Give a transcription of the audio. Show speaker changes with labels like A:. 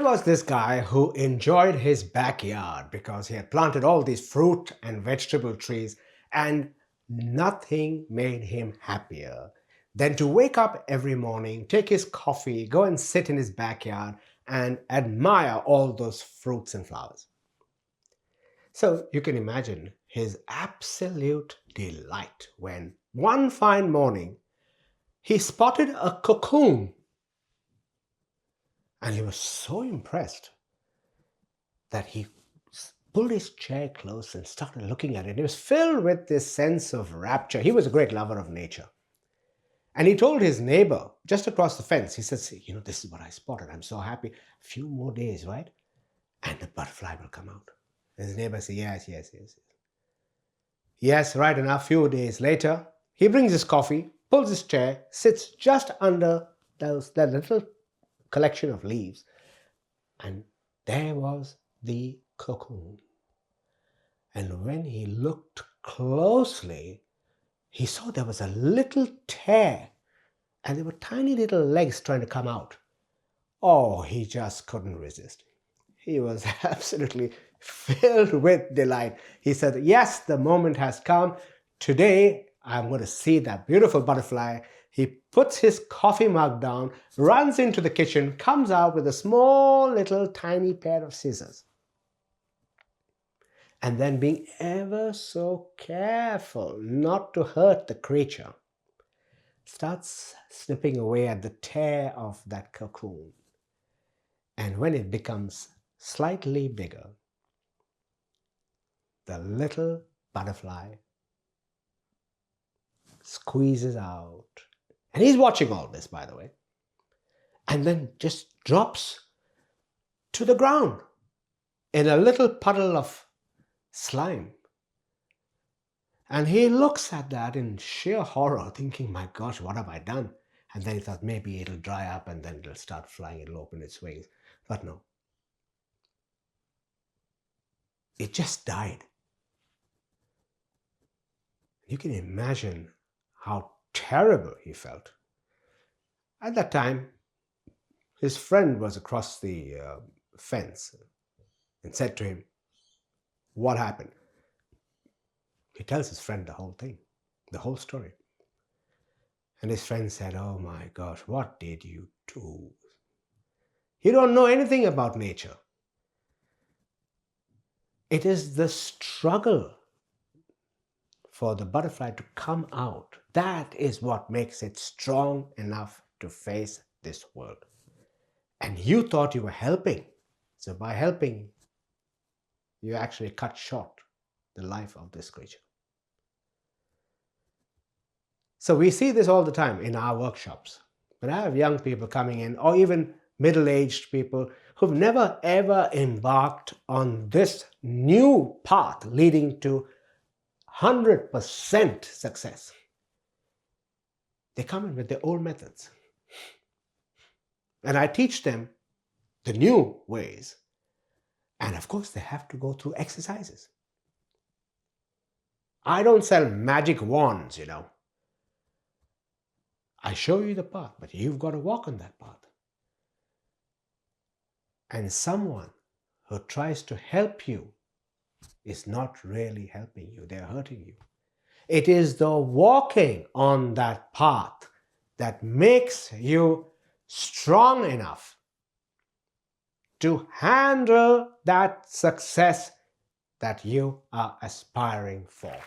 A: was this guy who enjoyed his backyard because he had planted all these fruit and vegetable trees, and nothing made him happier than to wake up every morning, take his coffee, go and sit in his backyard and admire all those fruits and flowers. So you can imagine his absolute delight when one fine morning he spotted a cocoon. And he was so impressed that he pulled his chair close and started looking at it. He was filled with this sense of rapture. He was a great lover of nature. And he told his neighbor just across the fence, he said, "See, this is what I spotted. I'm so happy. A few more days, right? And the butterfly will come out." And his neighbor said, "Yes, yes, yes. Yes, right enough. A few days later, he brings his coffee, pulls his chair, sits just under that little collection of leaves, and there was the cocoon. And when he looked closely, he saw there was a little tear, and there were tiny little legs trying to come out. Oh, he just couldn't resist. He was absolutely filled with delight. He said, "Yes, the moment has come. Today, I'm going to see that beautiful butterfly." He puts his coffee mug down, runs into the kitchen, comes out with a small little tiny pair of scissors. And then, being ever so careful not to hurt the creature, starts snipping away at the tear of that cocoon. And when it becomes slightly bigger, the little butterfly squeezes out. And he's watching all this, by the way. And then just drops to the ground in a little puddle of slime. And he looks at that in sheer horror, thinking, "My gosh, what have I done?" And then he thought maybe it'll dry up and then it'll start flying, it'll open its wings. But no. It just died. You can imagine how terrible he felt. At that time, his friend was across the fence and said to him, "What happened?" He tells his friend the whole thing, the whole story. And his friend said, "Oh my gosh, what did you do? You don't know anything about nature. It is the struggle for the butterfly to come out. That is what makes it strong enough to face this world. And you thought you were helping. So by helping, you actually cut short the life of this creature." So we see this all the time in our workshops. When I have young people coming in, or even middle-aged people who've never ever embarked on this new path leading to 100% success, they come in with their old methods. And I teach them the new ways. And of course, they have to go through exercises. I don't sell magic wands, I show you the path, but you've got to walk on that path. And someone who tries to help you is not really helping you, they're hurting you. It is the walking on that path that makes you strong enough to handle that success that you are aspiring for.